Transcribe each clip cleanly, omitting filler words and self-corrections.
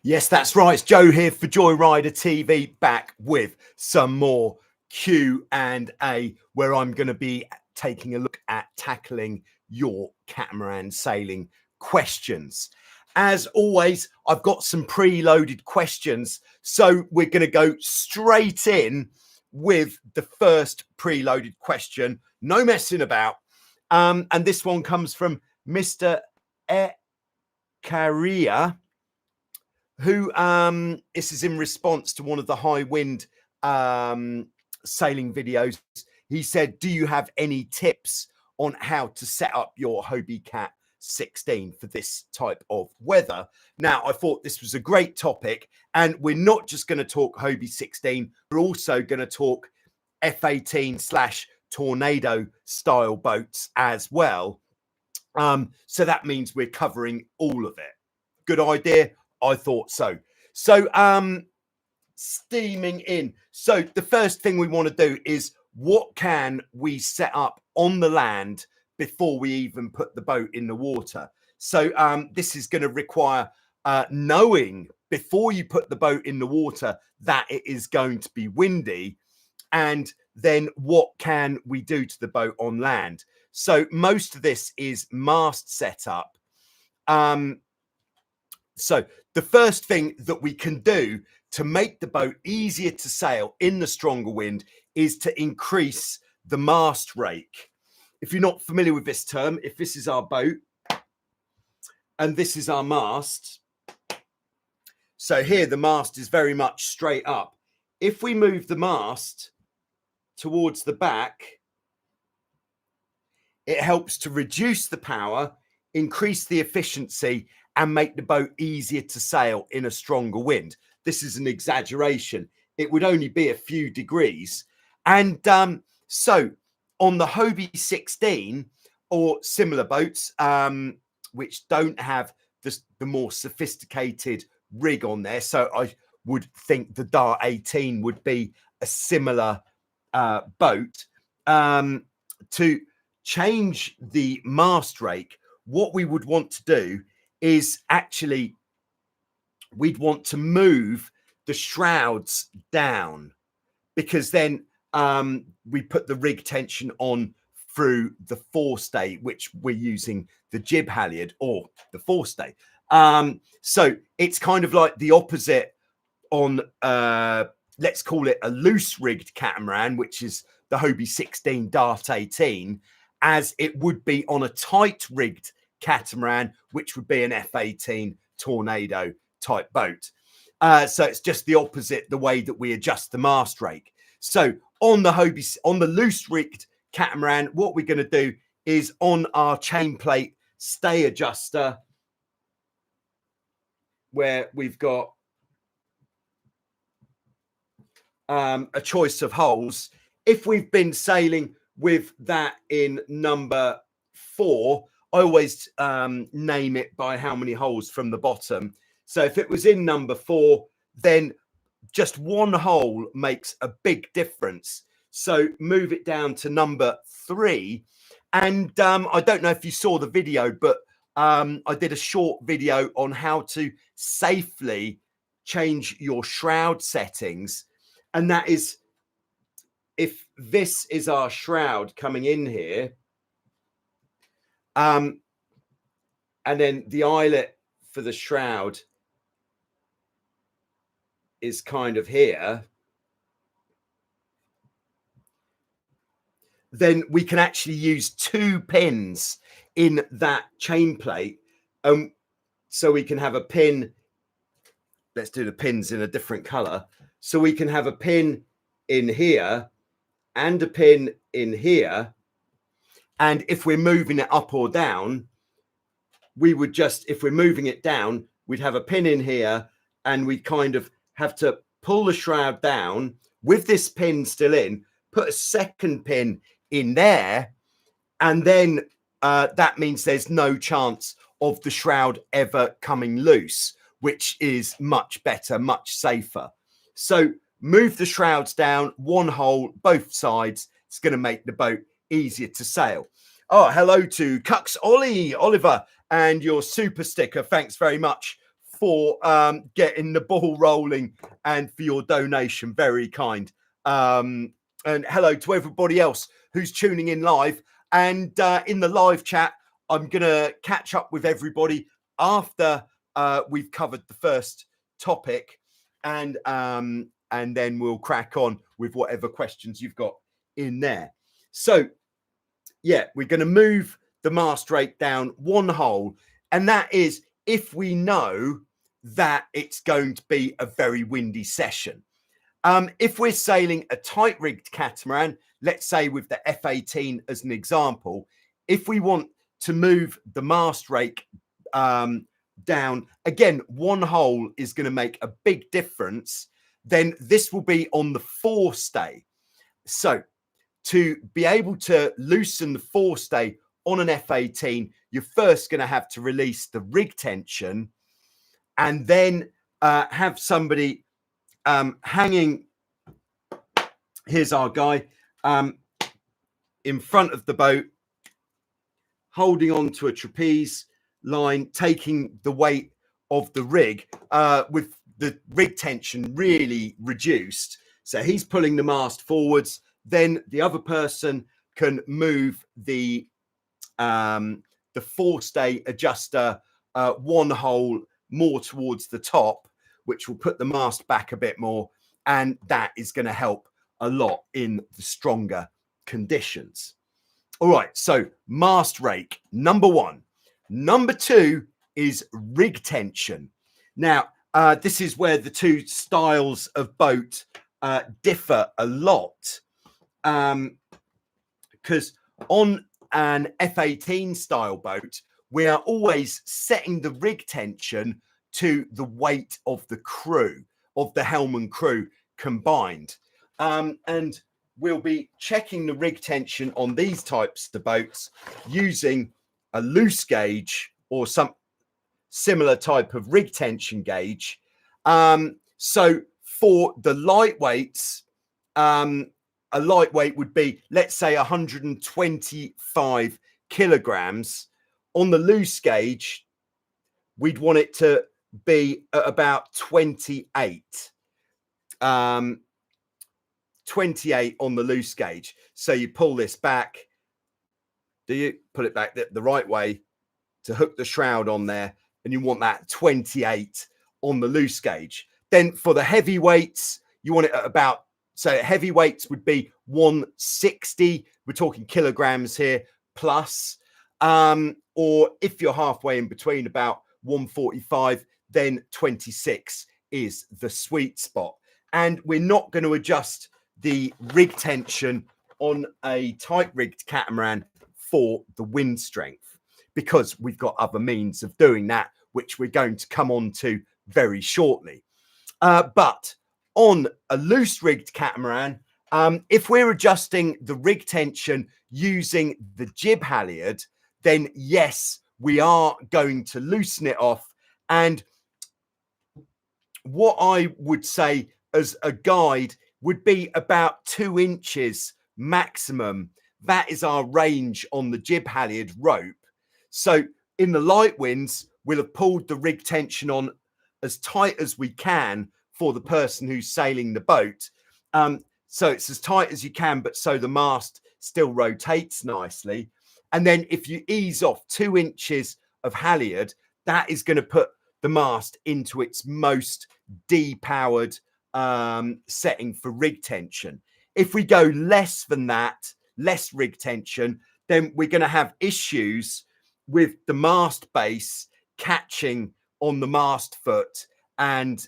Yes, that's right. It's Joe here for Joyrider TV, back with some more Q&A, where I'm going to be taking a look at tackling your catamaran sailing questions. As always, I've got some preloaded questions, so we're going to go straight in with the first preloaded question. No messing about. And this one comes from Mr. Ecaria, who this is in response to one of the high wind sailing videos. He said, do you have any tips on how to set up your Hobie Cat 16 for this type of weather? Now, I thought this was a great topic, and we're not just going to talk Hobie 16, we're also going to talk F18 / tornado style boats as well. So that means we're covering all of it. Good idea? I thought so. So steaming in. So the first thing we want to do is, what can we set up on the land before we even put the boat in the water? So this is going to require knowing before you put the boat in the water that it is going to be windy, and then what can we do to the boat on land? So most of this is mast setup. So the first thing that we can do to make the boat easier to sail in the stronger wind is to increase the mast rake. If you're not familiar with this term, if this is our boat and this is our mast, so here the mast is very much straight up. If we move the mast towards the back, it helps to reduce the power, increase the efficiency, and make the boat easier to sail in a stronger wind. This is an exaggeration. It would only be a few degrees. And so on the Hobie 16 or similar boats, which don't have the more sophisticated rig on there, so I would think the Dart 18 would be a similar boat. To change the mast rake, what we would want to do is actually we'd want to move the shrouds down, because then we put the rig tension on through the forestay, which we're using the jib halyard or the forestay. So it's kind of like the opposite on let's call it a loose rigged catamaran, which is the Hobie 16 Dart 18, as it would be on a tight rigged catamaran, which would be an F18 tornado type boat. So it's just the opposite, the way that we adjust the mast rake. So on the Hobie, on the loose rigged catamaran, what we're going to do is on our chain plate stay adjuster, where we've got a choice of holes. If we've been sailing with that in number 4, I always name it by how many holes from the bottom. So if it was in number 4, then just one hole makes a big difference. So move it down to number 3. And I don't know if you saw the video, but I did a short video on how to safely change your shroud settings. And that is, if this is our shroud coming in here, and then the eyelet for the shroud is kind of here, then we can actually use 2 pins in that chain plate. So we can have a pin. Let's do the pins in a different color. So we can have a pin in here and a pin in here. And if we're moving it up or down, we would just, if we're moving it down, we'd have a pin in here, and we kind of have to pull the shroud down with this pin still in, put a second pin in there, and then that means there's no chance of the shroud ever coming loose, which is much better, much safer. So move the shrouds down, one hole, both sides. It's going to make the boat easier to sail. Oh, hello to Cucks Oliver and your super sticker. Thanks very much for getting the ball rolling and for your donation. Very kind. And hello to everybody else who's tuning in live. And in the live chat, I'm going to catch up with everybody after we've covered the first topic, and then we'll crack on with whatever questions you've got in there. So, yeah, we're going to move the mast rate down one hole, and that is if we know that it's going to be a very windy session. If we're sailing a tight rigged catamaran, let's say with the F18 as an example, if we want to move the mast rate down, again, one hole is going to make a big difference, then this will be on the forestay. So to be able to loosen the forestay on an F18, you're first going to have to release the rig tension, and then have somebody hanging. Here's our guy in front of the boat, holding on to a trapeze line, taking the weight of the rig with the rig tension really reduced. So he's pulling the mast forwards. Then the other person can move the forestay adjuster one hole more towards the top, which will put the mast back a bit more, and that is going to help a lot in the stronger conditions. All right, so mast rake, number one. Number two is rig tension. Now, this is where the two styles of boat differ a lot, because on an F18 style boat, we are always setting the rig tension to the weight of the crew, of the helm and crew combined. And we'll be checking the rig tension on these types of boats using a loose gauge or some similar type of rig tension gauge. So for the lightweights, a lightweight would be, let's say, 125 kilograms. On the loose gauge, we'd want it to be at about 28. 28 on the loose gauge. So you pull this back. Do you pull it back the right way to hook the shroud on there? And you want that 28 on the loose gauge. Then for the heavyweights, you want it at about, so heavyweights would be 160. We're talking kilograms here plus. Or if you're halfway in between, about 145, then 26 is the sweet spot. And we're not going to adjust the rig tension on a tight rigged catamaran for the wind strength, because we've got other means of doing that, which we're going to come on to very shortly. But on a loose rigged catamaran, if we're adjusting the rig tension using the jib halyard, then yes, we are going to loosen it off. And what I would say as a guide would be about 2 inches maximum. That is our range on the jib halyard rope. So in the light winds, we'll have pulled the rig tension on as tight as we can for the person who's sailing the boat. So it's as tight as you can, but so the mast still rotates nicely. And then if you ease off 2 inches of halyard, that is going to put the mast into its most depowered setting for rig tension. If we go less than that, less rig tension, then we're going to have issues with the mast base catching on the mast foot, and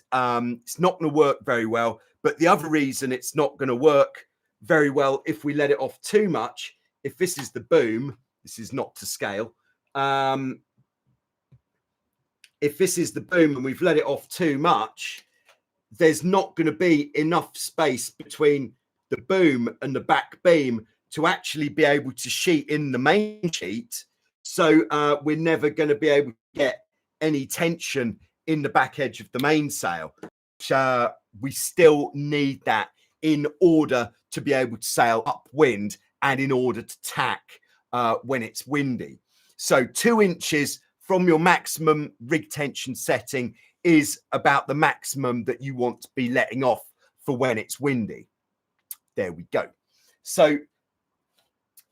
it's not going to work very well. But the other reason it's not going to work very well if we let it off too much, if this is the boom, this is not to scale. If this is the boom and we've let it off too much, there's not going to be enough space between the boom and the back beam to actually be able to sheet in the main sheet. So we're never going to be able to get any tension in the back edge of the mainsail. We still need that in order to be able to sail upwind and in order to tack when it's windy. So 2 inches from your maximum rig tension setting is about the maximum that you want to be letting off for when it's windy. There we go. So,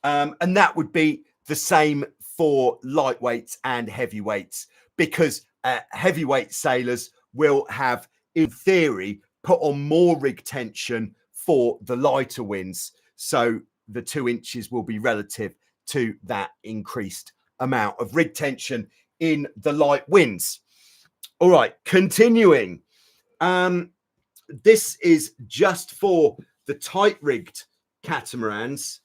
and that would be the same for lightweights and heavyweights, because heavyweight sailors will have, in theory, put on more rig tension for the lighter winds. So the 2 inches will be relative to that increased amount of rig tension in the light winds. All right, continuing. This is just for the tight rigged catamarans.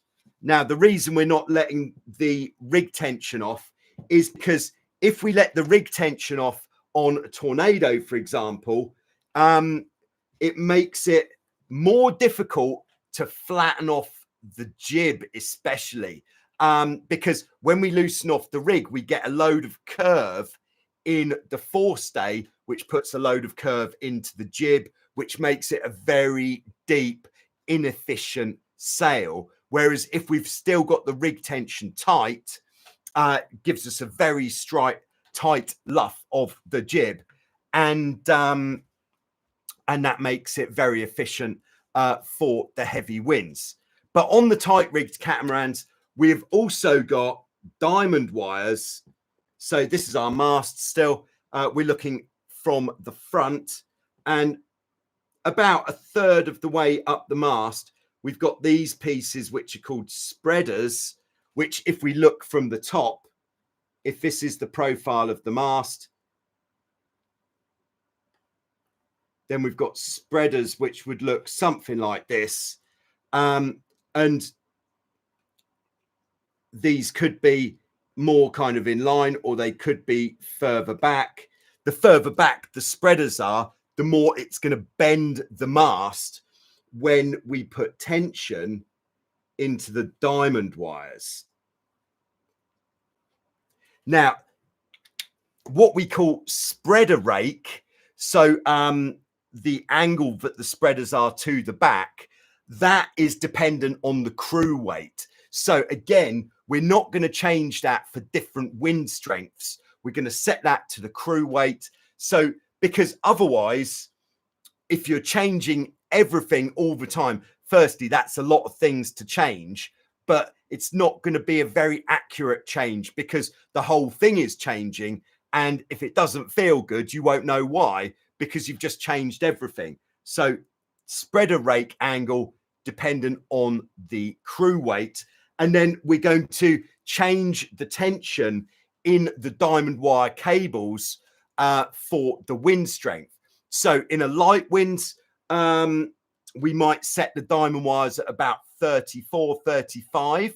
Now, the reason we're not letting the rig tension off is because if we let the rig tension off on a Tornado, for example, it makes it more difficult to flatten off the jib, especially because when we loosen off the rig, we get a load of curve in the forestay, which puts a load of curve into the jib, which makes it a very deep, inefficient sail. Whereas if we've still got the rig tension tight, gives us a very tight luff of the jib, and that makes it very efficient for the heavy winds. But on the tight rigged catamarans, we've also got diamond wires. So this is our mast still. We're looking from the front, and about a third of the way up the mast, we've got these pieces which are called spreaders, which if we look from the top, if this is the profile of the mast, then we've got spreaders which would look something like this. And these could be more kind of in line, or they could be further back. The further back the spreaders are, the more it's going to bend the mast when we put tension into the diamond wires. Now, what we call spreader rake, so the angle that the spreaders are to the back, that is dependent on the crew weight. So again, we're not going to change that for different wind strengths. We're going to set that to the crew weight. So because otherwise, if you're changing everything all the time, firstly, that's a lot of things to change, but it's not going to be a very accurate change because the whole thing is changing. And if it doesn't feel good, you won't know why, because you've just changed everything. So spreader rake angle dependent on the crew weight. And then we're going to change the tension in the diamond wire cables for the wind strength. So in a light winds, we might set the diamond wires at about 34, 35.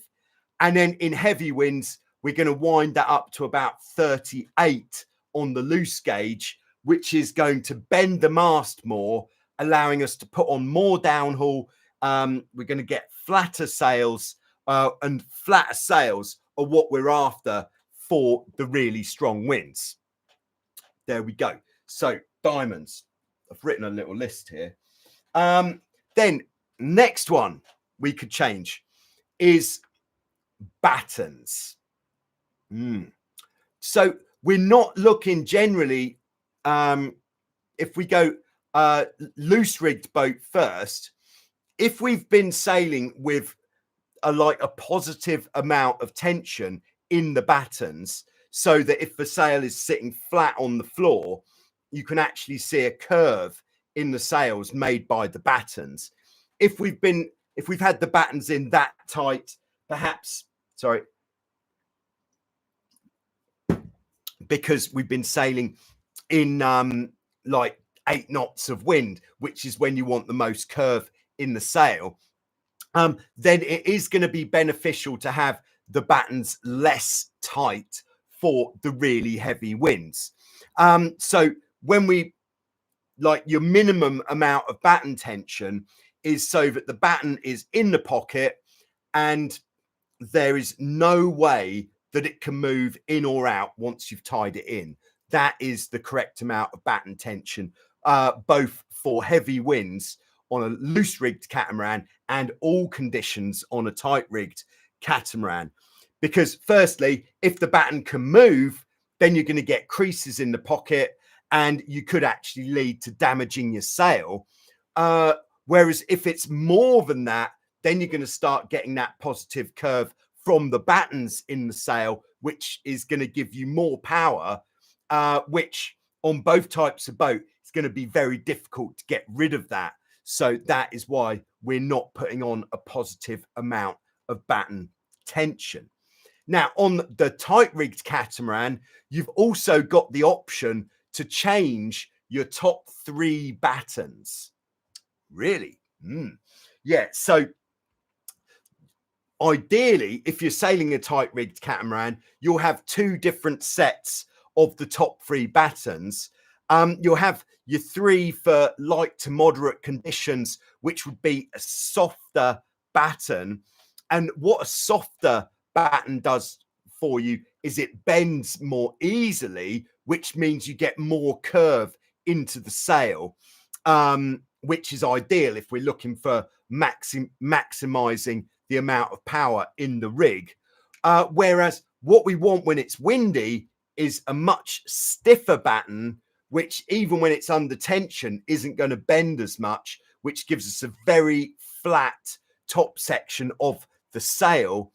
And then in heavy winds, we're going to wind that up to about 38 on the loose gauge, which is going to bend the mast more, allowing us to put on more downhaul. We're going to get flatter sails, and flatter sails are what we're after for the really strong winds. There we go. So diamonds. I've written a little list here. Then next one we could change is battens. So we're not looking generally, if we go loose rigged boat first, if we've been sailing with a positive amount of tension in the battens, so that if the sail is sitting flat on the floor, you can actually see a curve in the sails made by the battens. If we've had the battens in that tight, perhaps, sorry, because we've been sailing in like 8 knots of wind, which is when you want the most curve in the sail, then it is going to be beneficial to have the battens less tight for the really heavy winds. So when we, like, your minimum amount of batten tension is so that the batten is in the pocket and there is no way that it can move in or out once you've tied it in. That is the correct amount of batten tension, both for heavy winds on a loose rigged catamaran and all conditions on a tight rigged catamaran. Because firstly, if the batten can move, then you're going to get creases in the pocket, and you could actually lead to damaging your sail. Whereas if it's more than that, then you're going to start getting that positive curve from the battens in the sail, which is going to give you more power, which on both types of boat, it's going to be very difficult to get rid of that. So that is why we're not putting on a positive amount of batten tension. Now, on the tight rigged catamaran, you've also got the option to change your top 3 battens. Really? Yeah. So ideally, if you're sailing a tight rigged catamaran, you'll have 2 different sets of the top 3 battens. You'll have your 3 for light to moderate conditions, which would be a softer batten. And what a softer batten does for you is it bends more easily, which means you get more curve into the sail, which is ideal if we're looking for maximizing the amount of power in the rig. Whereas what we want when it's windy is a much stiffer batten, which even when it's under tension isn't going to bend as much, which gives us a very flat top section of the sail,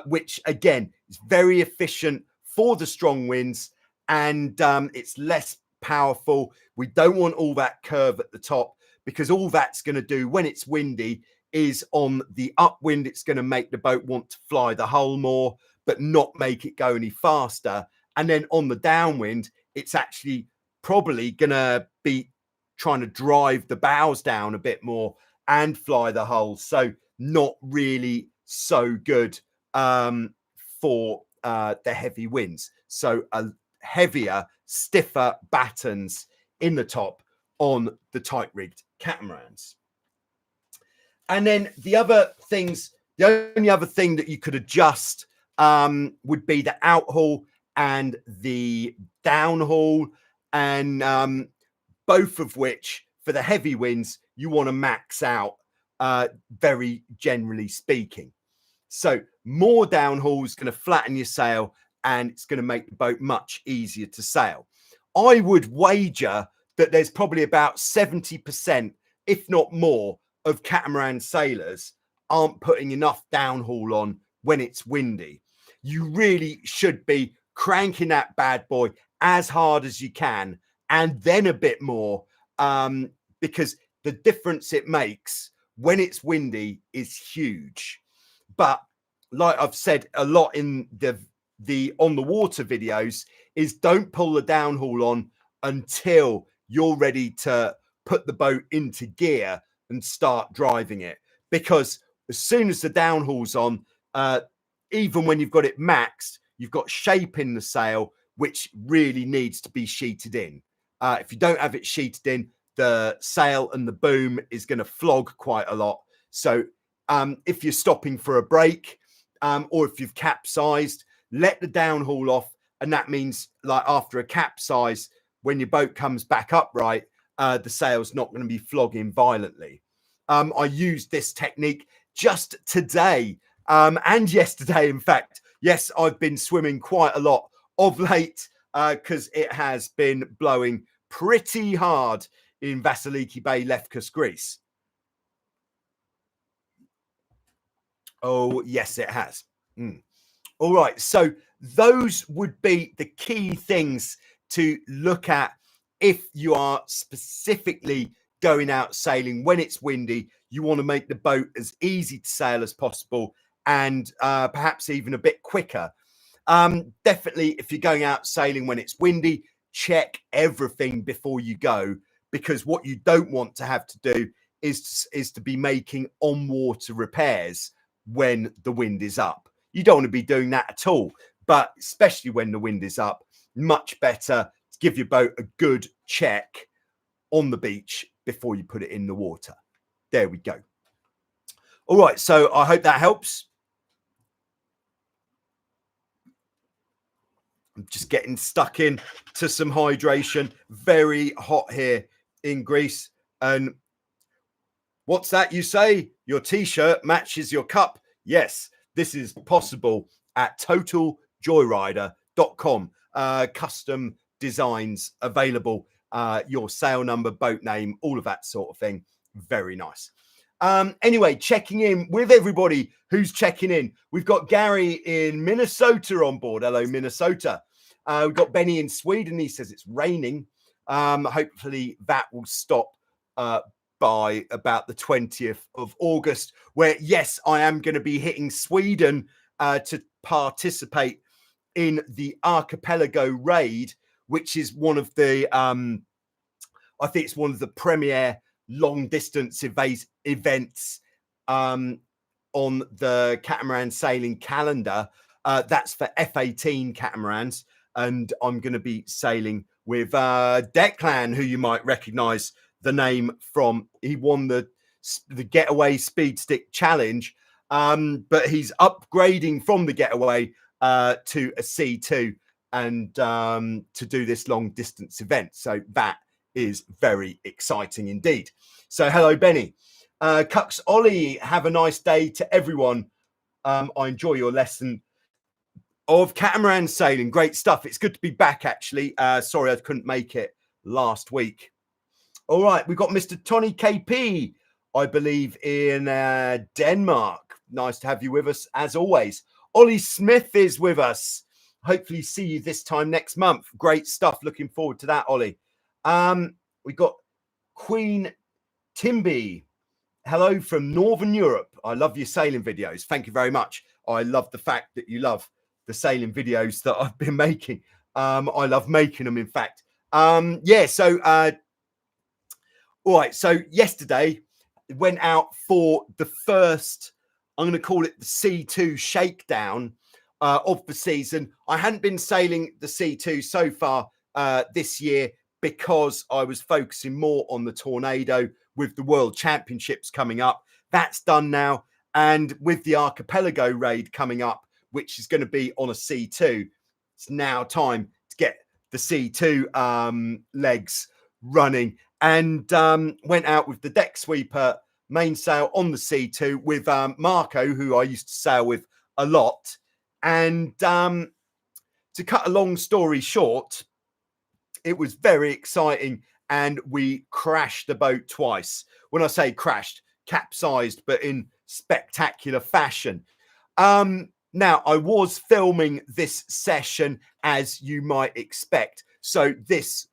which again is very efficient for the strong winds, and it's less powerful. We don't want all that curve at the top, because all that's going to do when it's windy is on the upwind, it's going to make the boat want to fly the hull more, but not make it go any faster. And then on the downwind, it's actually probably going to be trying to drive the bows down a bit more and fly the hull. So not really so good for the heavy winds. So a heavier, stiffer battens in the top on the tight rigged catamarans. And then the other things, the only other thing that you could adjust would be the outhaul and the downhaul, and both of which, for the heavy winds, you want to max out, very generally speaking. So more downhaul is going to flatten your sail, and it's going to make the boat much easier to sail. I would wager that there's probably about 70%, if not more, of catamaran sailors aren't putting enough downhaul on when it's windy. You really should be cranking that bad boy as hard as you can, and then a bit more, because the difference it makes when it's windy is huge. But like I've said a lot in the on the water videos, is don't pull the downhaul on until you're ready to put the boat into gear and start driving it, because as soon as the downhaul's on, even when you've got it maxed, you've got shape in the sail, which really needs to be sheeted in. If you don't have it sheeted in, the sail and the boom is going to flog quite a lot. So if you're stopping for a break, or if you've capsized, let the downhaul off. And that means, like, after a capsize, when your boat comes back upright, the sail's not going to be flogging violently. I used this technique just today, and yesterday, in fact. Yes, I've been swimming quite a lot of late, because it has been blowing pretty hard in Vasiliki Bay, Lefkas, Greece. Oh, yes, it has. All right, so those would be the key things to look at if you are specifically going out sailing when it's windy. You want to make the boat as easy to sail as possible, and perhaps even a bit quicker. Definitely, if you're going out sailing when it's windy, check everything before you go, because what you don't want to have to do is to be making on-water repairs when the wind is up. You don't want to be doing that at all, but especially when the wind is up, much better to give your boat a good check on the beach before you put it in the water. There we go. All right, so I hope that helps. I'm just getting stuck in to some hydration. Very hot here in Greece. And what's that you say? Your t-shirt matches your cup. Yes, this is possible at totaljoyrider.com. Custom designs available, your sail number, boat name, all of that sort of thing. Very nice. Anyway, checking in with everybody who's checking in. We've got Gary in Minnesota on board. Hello, Minnesota. We've got Benny in Sweden. He says it's raining. Hopefully that will stop by about the 20th of August, where, yes, I am going to be hitting Sweden to participate in the Archipelago Raid, which is one of the, I think it's one of the premier long distance events on the catamaran sailing calendar. That's for F18 catamarans. And I'm going to be sailing with Declan, who you might recognize the name from. He won the Getaway Speed Stick Challenge, but he's upgrading from the Getaway to a C2 and to do this long distance event. So that is very exciting indeed. So hello, Benny. Cux Ollie, have a nice day to everyone. I enjoy your lesson of catamaran sailing. Great stuff. It's good to be back, actually. Sorry I couldn't make it last week. All right, we've got Mr. Tony KP, I believe, in Denmark. Nice to have you with us, as always. Ollie Smith is with us. Hopefully see you this time next month. Great stuff. Looking forward to that, Ollie. We got Queen Timby. Hello from Northern Europe. I love your sailing videos. Thank you very much. I love the fact that you love the sailing videos that I've been making. I love making them, in fact. Yeah, so all right, so yesterday went out for the first, I'm going to call it the C2 shakedown of the season. I hadn't been sailing the C2 so far this year because I was focusing more on the Tornado with the World Championships coming up. That's done now. And with the Archipelago Raid coming up, which is going to be on a C2, it's now time to get the C2 legs running. And went out with the deck sweeper mainsail on the C2 with Marco, who I used to sail with a lot. And to cut a long story short, it was very exciting, and we crashed the boat twice. When I say crashed, capsized, but in spectacular fashion. Now, I was filming this session, as you might expect. So this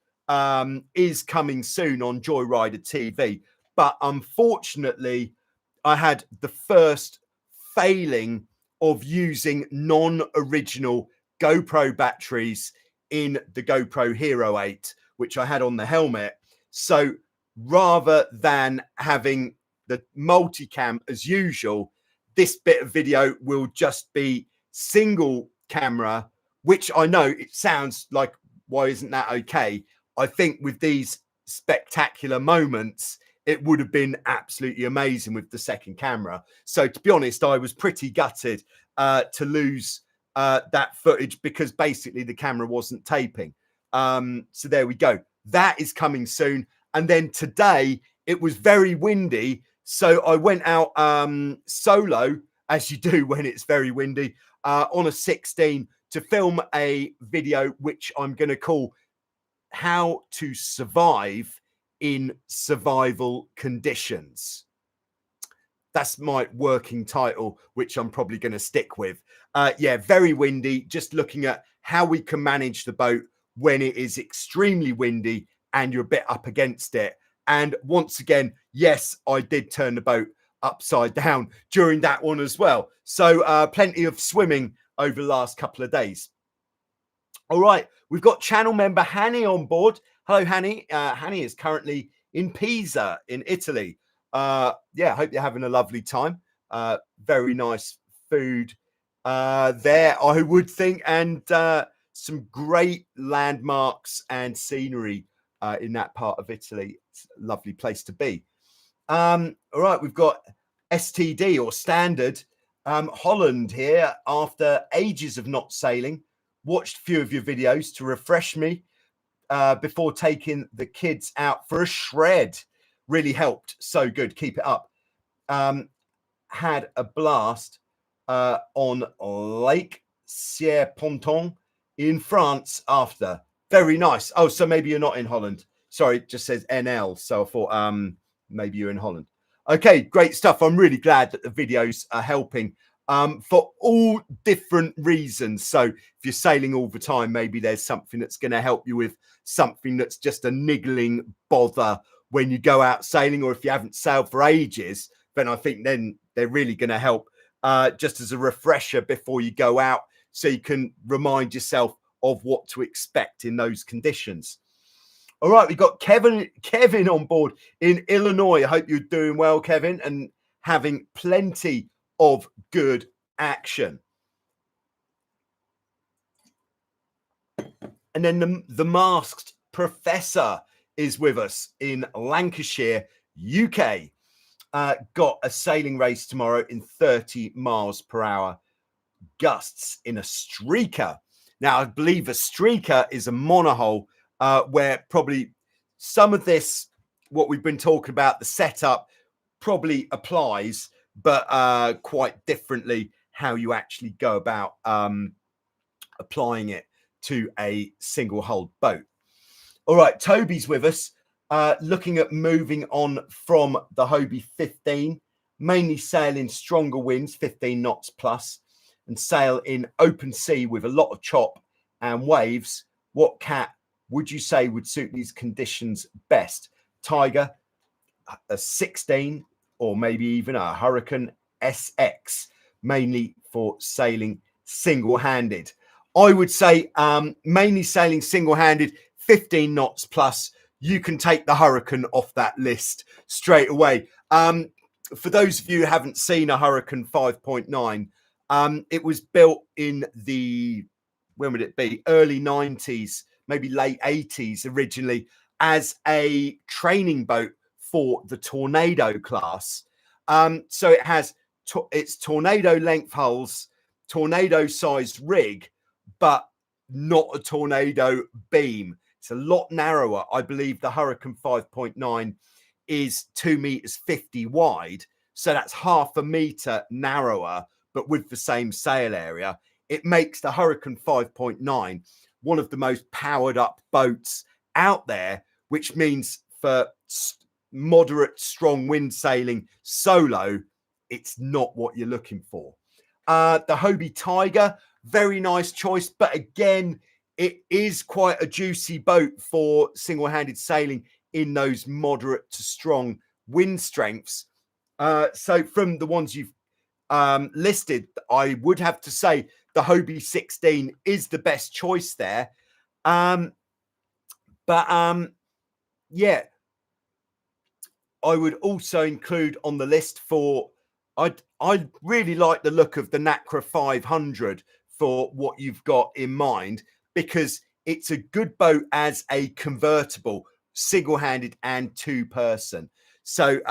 is coming soon on Joyrider TV. But unfortunately, I had the first failing of using non-original GoPro batteries in the GoPro Hero 8, which I had on the helmet. So rather than having the multicam as usual, this bit of video will just be single camera, which I know it sounds like, why isn't that okay? I think with these spectacular moments, it would have been absolutely amazing with the second camera. So to be honest, I was pretty gutted to lose that footage because basically the camera wasn't taping. So there we go. That is coming soon. And then today it was very windy. So I went out solo, as you do when it's very windy, on a 16 to film a video, which I'm going to call How to Survive in Survival Conditions. That's my working title, which I'm probably going to stick with. Yeah, very windy, just looking at how we can manage the boat when it is extremely windy and you're a bit up against it. And once again, yes, I did turn the boat upside down during that one as well. So plenty of swimming over the last couple of days. All right, we've got channel member Hanny on board. Hello, Hanny. Hanny is currently in Pisa in Italy. Yeah, hope you're having a lovely time. Very nice food there, I would think, and some great landmarks and scenery in that part of Italy. It's a lovely place to be. All right, we've got STD or Standard Holland here. After ages of not sailing, watched a few of your videos to refresh me before taking the kids out for a shred. Really helped. So good. Keep it up. Had a blast on Lake Sierre-Ponton in France after. Very nice. Oh, so maybe you're not in Holland. Sorry, it just says NL. So I thought maybe you're in Holland. Okay, great stuff. I'm really glad that the videos are helping for all different reasons. So if you're sailing all the time, maybe there's something that's going to help you with something that's just a niggling bother when you go out sailing, or if you haven't sailed for ages, then I think then they're really going to help just as a refresher before you go out, so you can remind yourself of what to expect in those conditions. All right, we've got Kevin on board in Illinois. I hope you're doing well, Kevin, and having plenty of good action. And then the masked professor is with us in Lancashire, UK. Got a sailing race tomorrow in 30 miles per hour gusts in a streaker. Now, I believe a streaker is a monohull where probably some of this, what we've been talking about, the setup probably applies, but quite differently how you actually go about applying it to a single hull boat. All right, Toby's with us, looking at moving on from the Hobie 15, mainly sailing stronger winds, 15 knots plus, and sail in open sea with a lot of chop and waves. What cat would you say would suit these conditions best? Tiger, a 16, or maybe even a Hurricane SX, mainly for sailing single-handed. I would say mainly sailing single-handed, 15 knots plus. You can take the Hurricane off that list straight away. For those of you who haven't seen a Hurricane 5.9, it was built in the, when would it be? Early 90s, maybe late 80s originally, as a training boat for the Tornado class. So it has its Tornado length hulls, Tornado sized rig, but not a Tornado beam. It's a lot narrower. I believe the Hurricane 5.9 is 2 meters 50 wide. So that's half a meter narrower, but with the same sail area. It makes the Hurricane 5.9 one of the most powered up boats out there, which means for moderate, strong wind sailing solo, it's not what you're looking for. The Hobie Tiger, very nice choice, but again, it is quite a juicy boat for single-handed sailing in those moderate to strong wind strengths. So from the ones you've listed, I would have to say the Hobie 16 is the best choice there. Yeah, I would also include on the list for, I really like the look of the Nacra 500 for what you've got in mind, because it's a good boat as a convertible, single-handed and two-person. So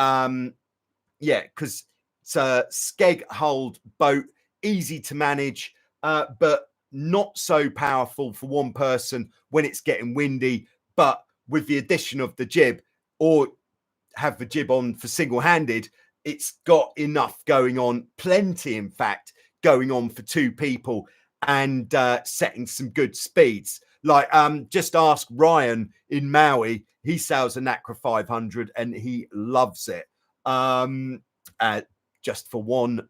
yeah, because it's a skeg-hulled boat, easy to manage, but not so powerful for one person when it's getting windy. But with the addition of the jib, or have the jib on for single-handed, it's got enough going on, plenty in fact, going on for two people, and setting some good speeds. Like just ask Ryan in Maui. He sails a Nacra 500 and he loves it. Just for one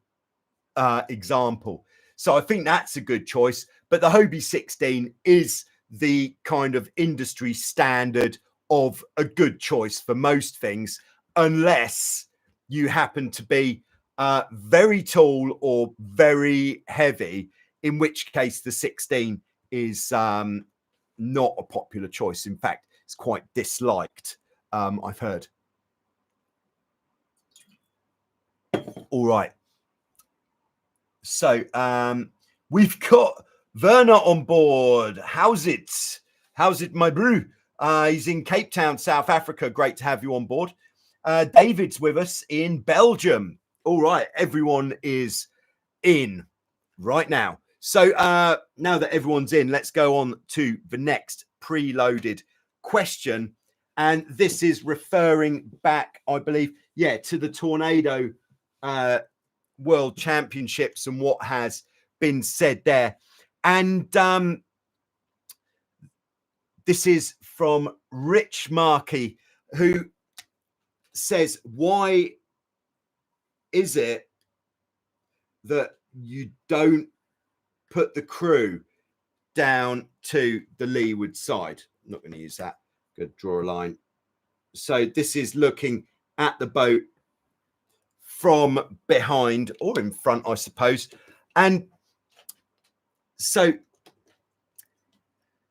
example. So I think that's a good choice. But the Hobie 16 is the kind of industry standard of a good choice for most things, unless you happen to be very tall or very heavy, in which case the 16 is not a popular choice. In fact, it's quite disliked, I've heard. All right. So we've got Werner on board. How's it? How's it, my brew? He's in Cape Town, South Africa. Great to have you on board. David's with us in Belgium. All right. Everyone is in right now. So now that everyone's in, let's go on to the next preloaded question. And this is referring back, I believe, yeah, to the Tornado World Championships and what has been said there. And This is from Rich Markey, who says, why is it that you don't put the crew down to the leeward side? I'm not going to use that. Good, draw a line. So this is looking at the boat from behind or in front, I suppose. And so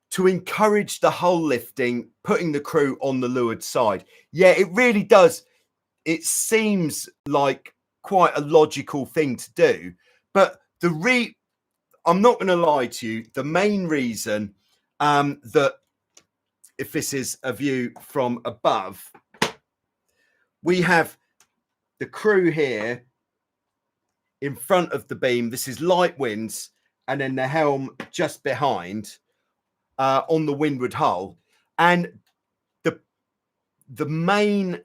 to encourage the hull lifting, putting the crew on the leeward side. Yeah, it really does. It seems like quite a logical thing to do. But I'm not going to lie to you, the main reason that, if this is a view from above, we have the crew here in front of the beam. This is light winds, and then the helm just behind on the windward hull. And the main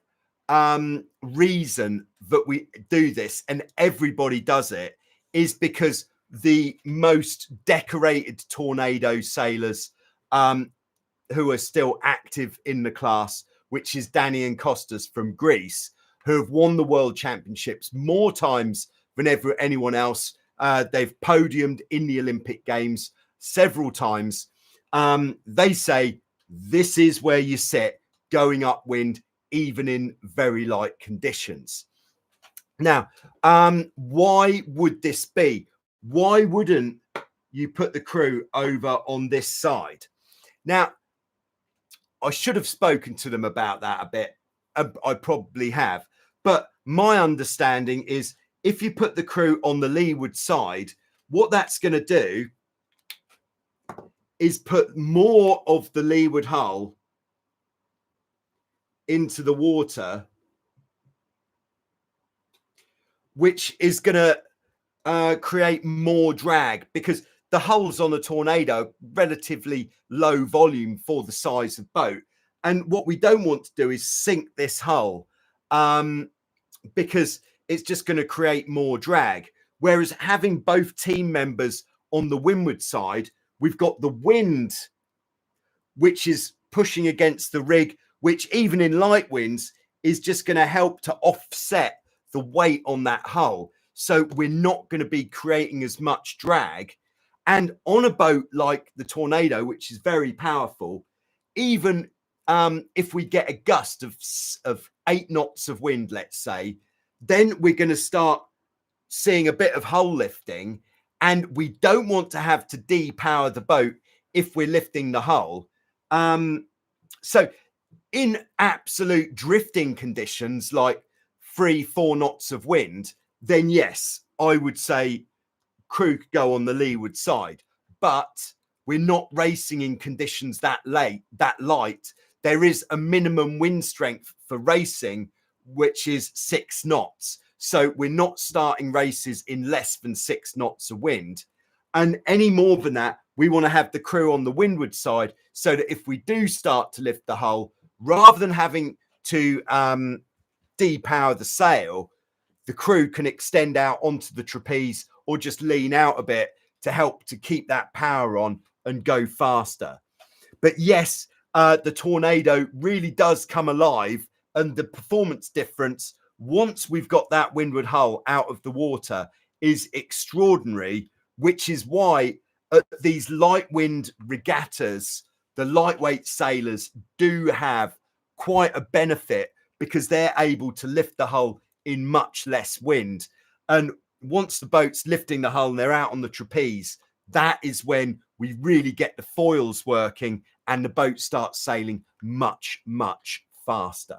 reason that we do this, and everybody does it, is because the most decorated tornado sailors who are still active in the class, which is Danny and Costas from Greece, who have won the World Championships more times than anyone else. They've podiumed in the Olympic Games several times. They say this is where you sit going upwind, even in very light conditions. Now, why would this be? Why wouldn't you put the crew over on this side? Now, I should have spoken to them about that a bit. I probably have. But my understanding is if you put the crew on the leeward side, what that's going to do is put more of the leeward hull into the water, which is going to create more drag, because the hulls on a tornado, relatively low volume for the size of boat. And what we don't want to do is sink this hull because it's just going to create more drag. Whereas having both team members on the windward side, we've got the wind, which is pushing against the rig, which even in light winds is just going to help to offset the weight on that hull. So we're not going to be creating as much drag. And on a boat like the Tornado, which is very powerful, even if we get a gust of 8 knots of wind, let's say, then we're going to start seeing a bit of hull lifting. And we don't want to have to depower the boat if we're lifting the hull. So in absolute drifting conditions, like 3-4 knots of wind, then yes, I would say crew could go on the leeward side. But we're not racing in conditions that light. There is a minimum wind strength for racing, which is 6 knots. So we're not starting races in less than 6 knots of wind. And any more than that, we want to have the crew on the windward side, so that if we do start to lift the hull, rather than having to depower the sail, the crew can extend out onto the trapeze or just lean out a bit to help to keep that power on and go faster. But yes, the Tornado really does come alive, and the performance difference once we've got that windward hull out of the water is extraordinary, which is why at these light wind regattas, the lightweight sailors do have quite a benefit, because they're able to lift the hull in much less wind. And once the boat's lifting the hull and they're out on the trapeze, that is when we really get the foils working and the boat starts sailing much, much faster.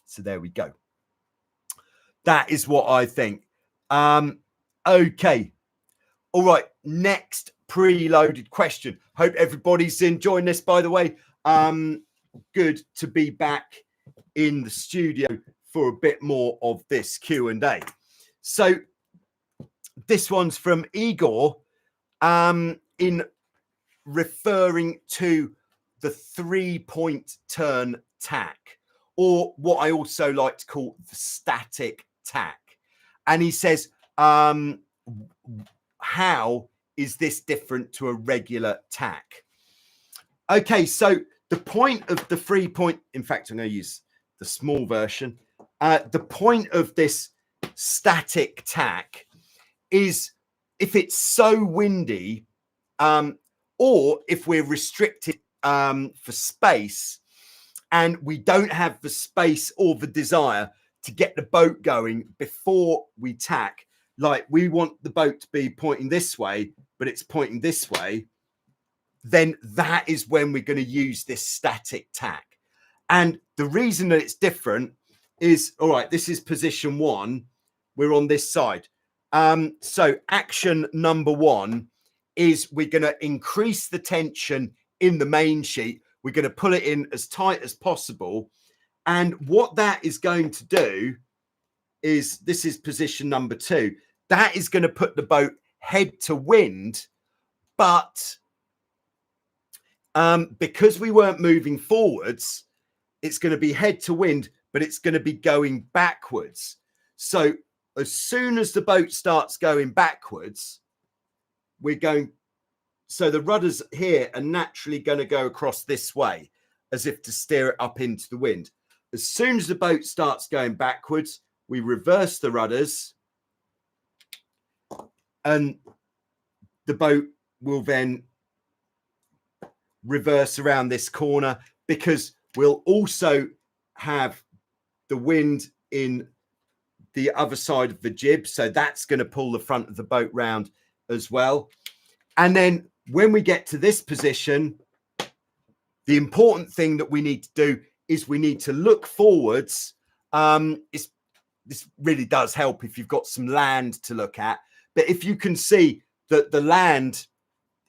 So there we go. That is what I think. Okay. All right. Next preloaded question. Hope everybody's enjoying this, by the way. Good to be back in the studio for a bit more of this Q&A. So this one's from Igor, in referring to the 3-point turn tack, or what I also like to call the static tack. And he says, how is this different to a regular tack? Okay, so the point of the 3-point, in fact, I'm going to use the small version. The point of this static tack is if it's so windy, or if we're restricted for space and we don't have the space or the desire to get the boat going before we tack, like we want the boat to be pointing this way, but it's pointing this way, then that is when we're going to use this static tack. And the reason that it's different is, all right, this is position 1. We're on this side. So action number 1 is we're going to increase the tension in the main sheet. We're going to pull it in as tight as possible. And what that is going to do is, this is position number 2. That is going to put the boat head to wind, but because we weren't moving forwards, it's going to be head to wind, but it's going to be going backwards. So as soon as the boat starts going backwards, we're going, so the rudders here are naturally going to go across this way as if to steer it up into the wind. As soon as the boat starts going backwards, we reverse the rudders and the boat will then reverse around this corner, because we'll also have the wind in the other side of the jib. So that's going to pull the front of the boat round as well. And then when we get to this position, the important thing that we need to do is we need to look forwards. This really does help if you've got some land to look at. But if you can see that the land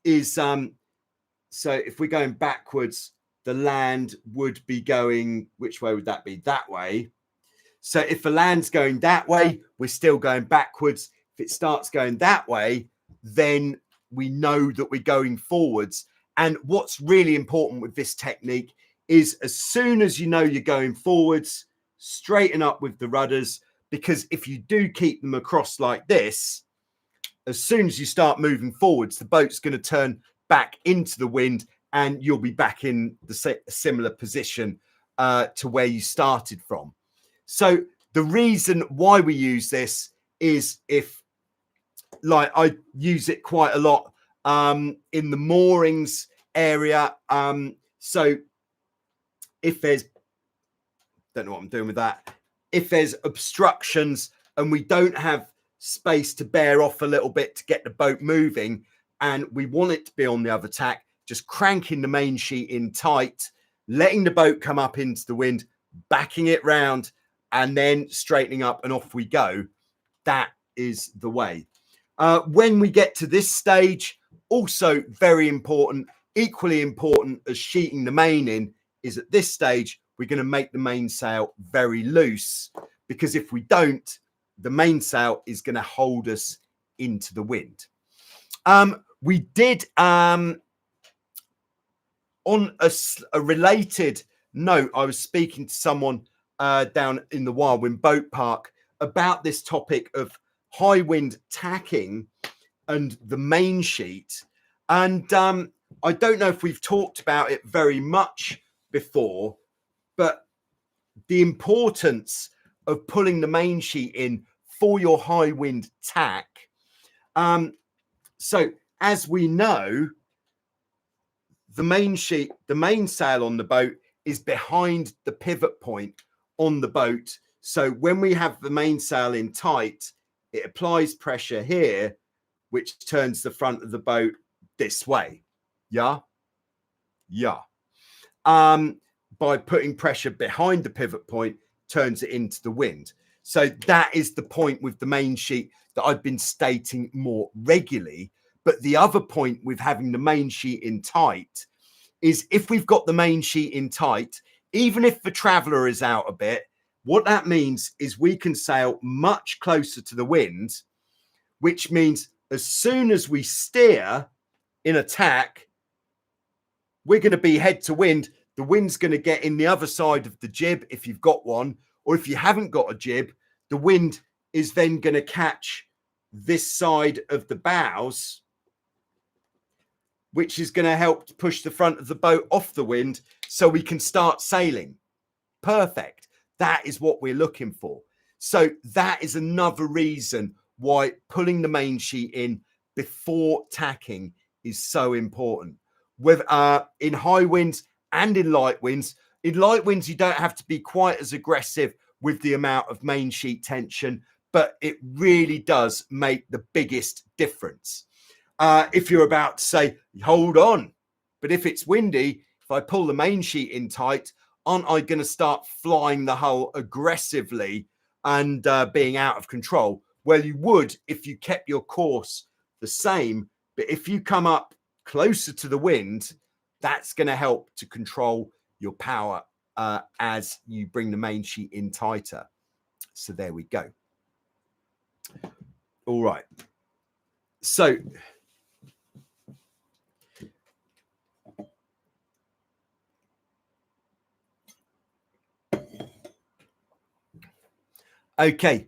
is, so if we're going backwards, the land would be going, which way would that be? That way. So if the land's going that way, we're still going backwards. If it starts going that way, then we know that we're going forwards. And what's really important with this technique is, as soon as you know you're going forwards, straighten up with the rudders, because if you do keep them across like this, as soon as you start moving forwards, the boat's going to turn back into the wind and you'll be back in the similar position to where you started from. So the reason why we use this is, if, like, I use it quite a lot in the moorings area. So if there's, don't know what I'm doing with that, if there's obstructions and we don't have space to bear off a little bit to get the boat moving and we want it to be on the other tack, just cranking the main sheet in tight, letting the boat come up into the wind, backing it round, and then straightening up, and off we go. That is the way. When we get to this stage, also very important, equally important as sheeting the main in, is at this stage, we're going to make the mainsail very loose, because if we don't, the mainsail is going to hold us into the wind. We did, on a related note, I was speaking to someone down in the Wild Wind Boat Park about this topic of high wind tacking and the main sheet. And I don't know if we've talked about it very much before, but the importance of pulling the main sheet in for your high wind tack. So as we know, the main sheet, the mainsail on the boat is behind the pivot point on the boat. So when we have the mainsail in tight, it applies pressure here, which turns the front of the boat this way. Yeah. Yeah. By putting pressure behind the pivot point, turns it into the wind. So that is the point with the main sheet that I've been stating more regularly. But the other point with having the main sheet in tight is, if we've got the main sheet in tight, even if the traveller is out a bit, what that means is we can sail much closer to the wind, which means as soon as we steer in a tack, we're going to be head to wind. The wind's going to get in the other side of the jib if you've got one, or if you haven't got a jib, the wind is then going to catch this side of the bows, which is going to help to push the front of the boat off the wind so we can start sailing. Perfect. That is what we're looking for. So that is another reason why pulling the main sheet in before tacking is so important. With in high winds and in light winds. In light winds, you don't have to be quite as aggressive with the amount of main sheet tension, but it really does make the biggest difference. If you're about to say, hold on, but if it's windy, if I pull the main sheet in tight, aren't I going to start flying the hull aggressively and being out of control? Well, you would if you kept your course the same, but if you come up closer to the wind, that's going to help to control your power as you bring the main sheet in tighter. So there we go. All right. So okay.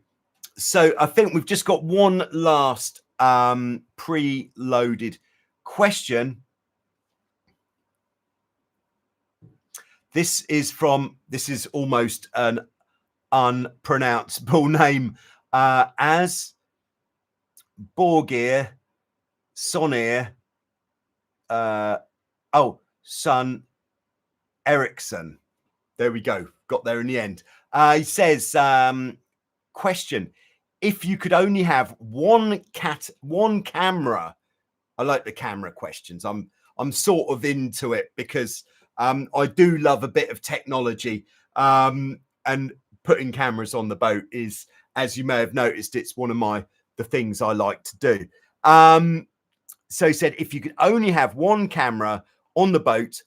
So I think we've just got one last preloaded question. This is almost an unpronounceable name. As Borgir Sonir Son Ericsson. There we go. Got there in the end. He says, question: if you could only have one camera. I like the camera questions. I'm sort of into it because I do love a bit of technology, and putting cameras on the boat is, as you may have noticed, it's one of the things I like to do. So he said, if you could only have one camera on the boat,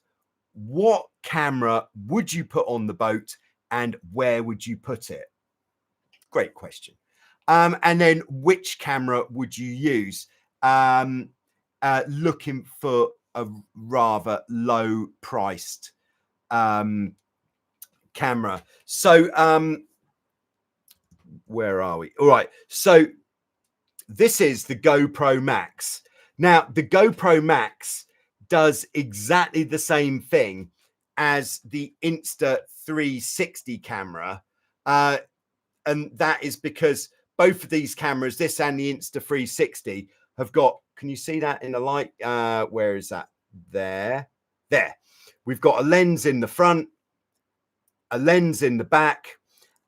what camera would you put on the boat and where would you put it? Great question. And then which camera would you use? Looking for a rather low priced camera. So where are we? All right. So this is the GoPro Max. Now, the GoPro Max does exactly the same thing as the Insta360 camera. And that is because both of these cameras, this and the Insta360, have got, can you see that in the light? Where is that? There. We've got a lens in the front, a lens in the back,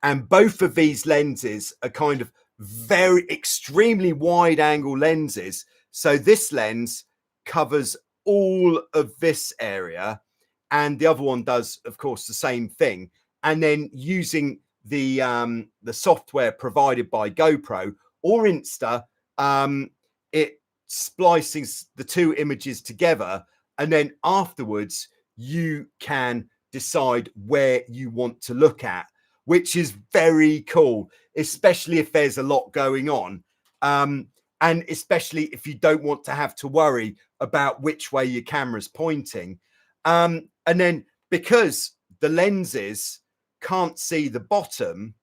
and both of these lenses are kind of very extremely wide angle lenses. So this lens covers all of this area, and the other one does, of course, the same thing. And then using the software provided by GoPro or Insta, it splices the two images together, and then afterwards you can decide where you want to look at, which is very cool, especially if there's a lot going on, and especially if you don't want to have to worry about which way your camera's pointing. And then because the lenses can't see the bottom,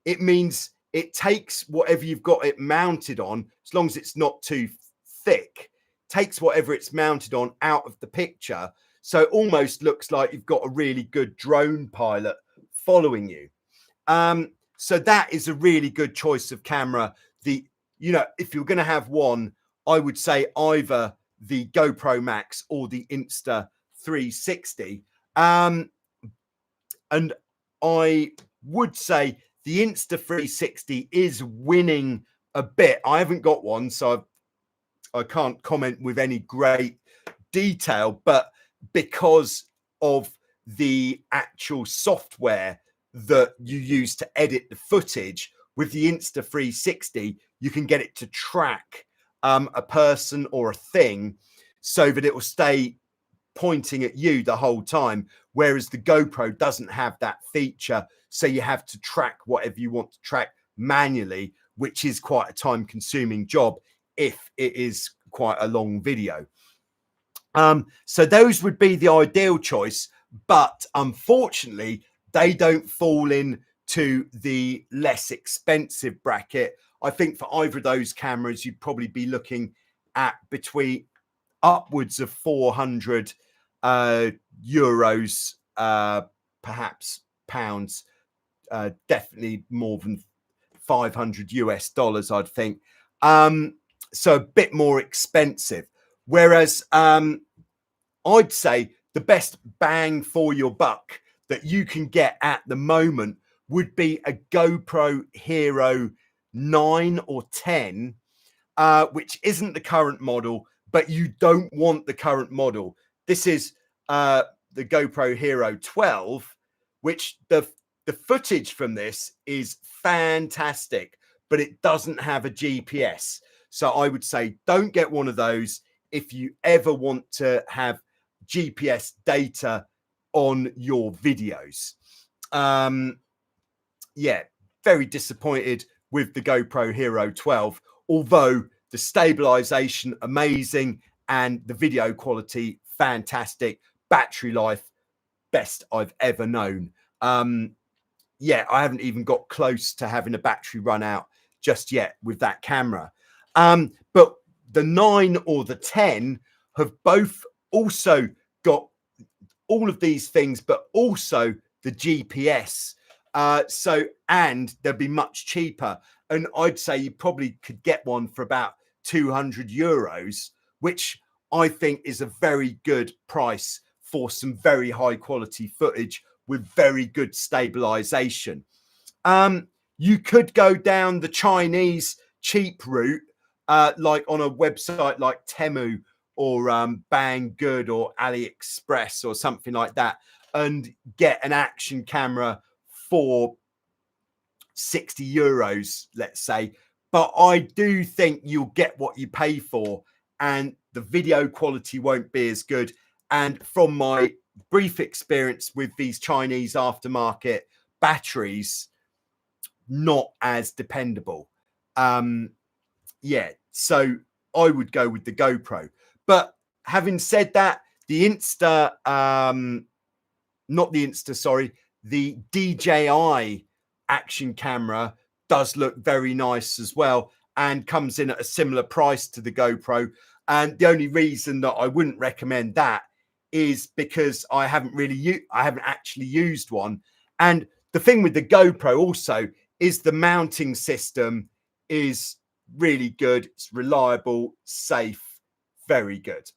it means it takes whatever you've got it mounted on, as long as it's not too thick, takes whatever it's mounted on out of the picture. So it almost looks like you've got a really good drone pilot following you. So that is a really good choice of camera. If you're going to have one, I would say either the GoPro Max or the Insta360. And I would say the Insta360 is winning a bit. I haven't got one, so I can't comment with any great detail, but because of the actual software that you use to edit the footage, with the Insta360, you can get it to track a person or a thing so that it will stay pointing at you the whole time, whereas the GoPro doesn't have that feature. So you have to track whatever you want to track manually, which is quite a time consuming job if it is quite a long video. So those would be the ideal choice, but unfortunately they don't fall in to the less expensive bracket. I think for either of those cameras, you'd probably be looking at between upwards of 400 euros, perhaps pounds, definitely more than 500 US dollars, I'd think. So a bit more expensive. Whereas I'd say the best bang for your buck that you can get at the moment would be a GoPro Hero 9 or 10, which isn't the current model, but you don't want the current model. This is the GoPro Hero 12, which the footage from this is fantastic, but it doesn't have a GPS. So I would say don't get one of those if you ever want to have GPS data on your videos. Yeah, very disappointed with the GoPro Hero 12, although the stabilization amazing and the video quality fantastic, battery life best I've ever known. Yeah, I haven't even got close to having a battery run out just yet with that camera. But the 9 or the 10 have both also got all of these things, but also the GPS. And they'll be much cheaper. And I'd say you probably could get one for about 200 euros, which I think is a very good price for some very high quality footage with very good stabilization. You could go down the Chinese cheap route, like on a website like Temu or Banggood or AliExpress or something like that, and get an action camera for 60 euros, let's say. But I do think you'll get what you pay for, and the video quality won't be as good. And from my brief experience with these Chinese aftermarket batteries, not as dependable. Yeah, so I would go with the GoPro. But having said that, the the DJI action camera does look very nice as well, and comes in at a similar price to the GoPro. And the only reason that I wouldn't recommend that is because I haven't actually used one. And the thing with the GoPro also is the mounting system is really good. It's reliable, safe, very good.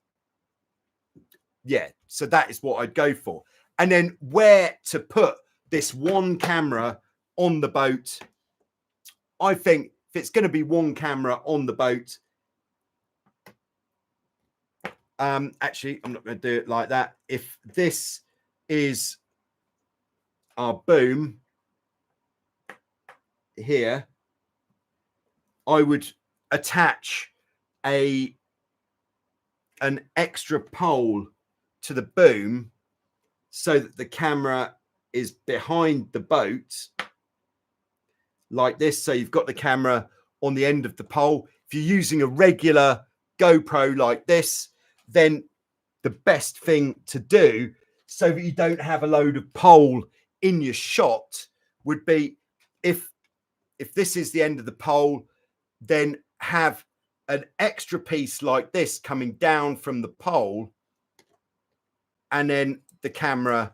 Yeah, so that is what I'd go for. And then where to put this one camera on the boat, I think if it's going to be one camera on the boat, actually, I'm not going to do it like that. If this is our boom here, I would attach an extra pole to the boom so that the camera is behind the boat like this. So you've got the camera on the end of the pole. If you're using a regular GoPro like this, then the best thing to do so that you don't have a load of pole in your shot would be, if this is the end of the pole, then have an extra piece like this coming down from the pole, and then the camera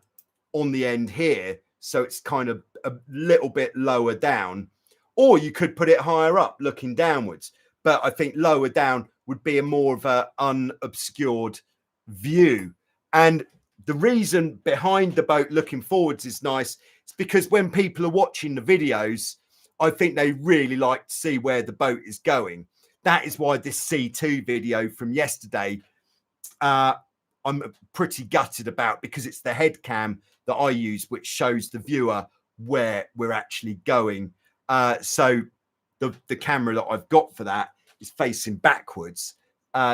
on the end here, so it's kind of a little bit lower down. Or you could put it higher up looking downwards, but I think lower down would be a more of a unobscured view. And the reason behind the boat looking forwards is nice. It's because when people are watching the videos, I think they really like to see where the boat is going. That is why this C2 video from yesterday, I'm pretty gutted about, because it's the head cam that I use, which shows the viewer where we're actually going. So the camera that I've got for that is facing backwards.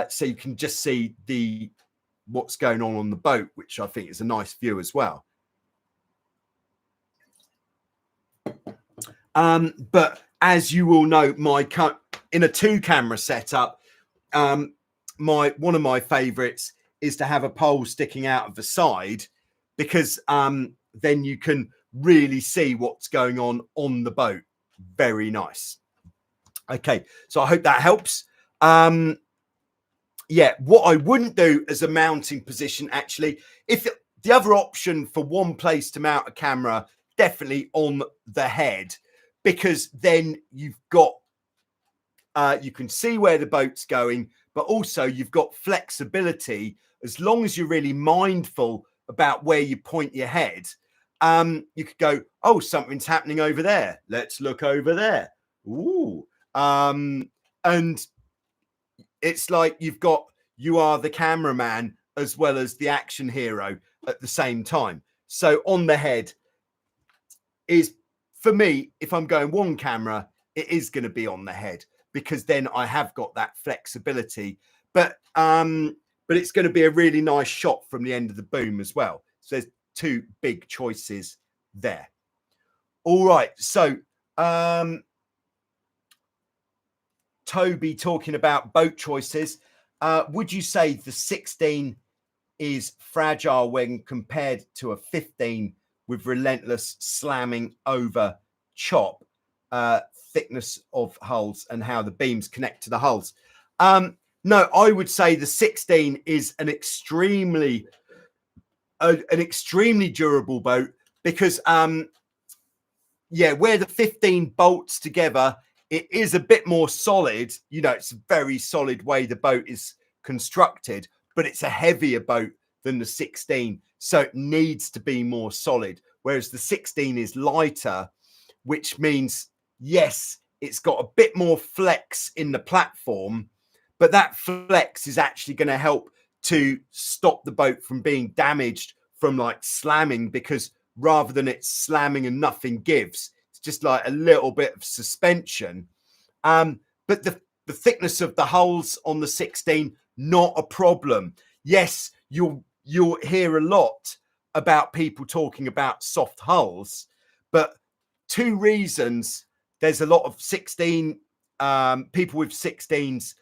So you can just see what's going on the boat, which I think is a nice view as well. But as you all know, in a 2-camera setup, one of my favorites is to have a pole sticking out of the side, because then you can really see what's going on the boat. Very nice. Okay, so I hope that helps. yeah, what I wouldn't do as a mounting position, actually, if the other option for one place to mount a camera, definitely on the head, because then you've got, you can see where the boat's going, but also you've got flexibility. As long as you're really mindful about where you point your head, you could go, oh, something's happening over there. Let's look over there. Ooh. And it's like you are the cameraman as well as the action hero at the same time. So on the head is, for me, if I'm going one camera, it is going to be on the head, because then I have got that flexibility. But it's going to be a really nice shot from the end of the boom as well. So there's two big choices there. All right, so Toby talking about boat choices. Would you say the 16 is fragile when compared to a 15 with relentless slamming over chop, thickness of hulls, and how the beams connect to the hulls? No, I would say the 16 is an extremely durable boat, because yeah, where the 15 bolts together, it is a bit more solid. You know, it's a very solid way the boat is constructed, but it's a heavier boat than the 16, so it needs to be more solid. Whereas the 16 is lighter, which means, yes, it's got a bit more flex in the platform, but that flex is actually going to help to stop the boat from being damaged from like slamming, because rather than it slamming and nothing gives, it's just like a little bit of suspension. But the thickness of the hulls on the 16, not a problem. Yes, you'll hear a lot about people talking about soft hulls, but two reasons. There's a lot of 16 people with 16s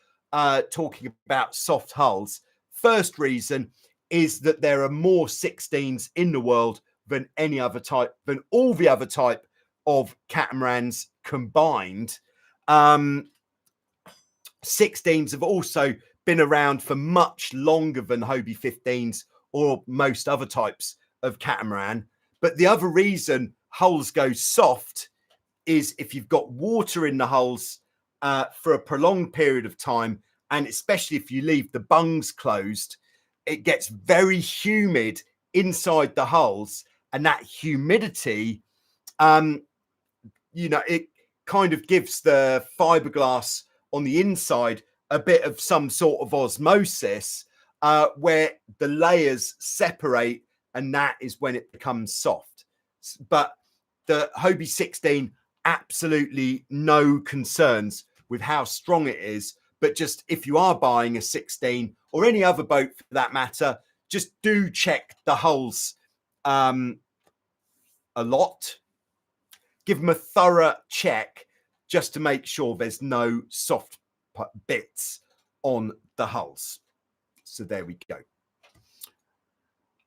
talking about soft hulls. First reason is that there are more 16s in the world than any other type, than all the other type of catamarans combined. 16s have also been around for much longer than Hobie 15s or most other types of catamaran. But the other reason hulls go soft is if you've got water in the hulls for a prolonged period of time, and especially if you leave the bungs closed, it gets very humid inside the hulls, and that humidity, you know, it kind of gives the fiberglass on the inside a bit of some sort of osmosis where the layers separate, and that is when it becomes soft. But the Hobie 16, absolutely no concerns with how strong it is. But just if you are buying a 16 or any other boat for that matter, just do check the hulls a lot. Give them a thorough check just to make sure there's no soft bits on the hulls. So there we go.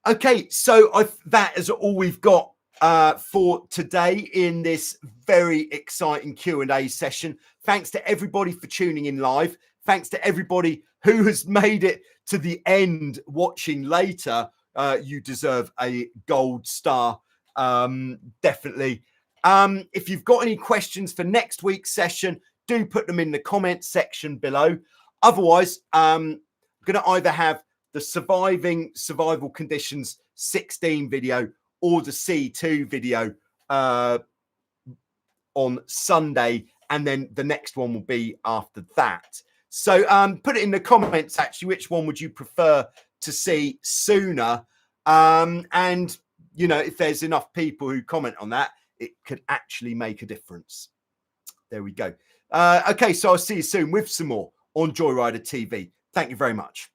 Okay, so that is all we've got for today in this very exciting Q&A session. Thanks to everybody for tuning in live. Thanks to everybody who has made it to the end watching later. You deserve a gold star, definitely. If you've got any questions for next week's session, do put them in the comment section below. Otherwise, I'm going to either have the survival conditions 16 video or the C2 video on Sunday, and then the next one will be after that. So put it in the comments, actually, which one would you prefer to see sooner? And, you know, if there's enough people who comment on that, it could actually make a difference. There we go. Okay, so I'll see you soon with some more on Joyrider TV. Thank you very much.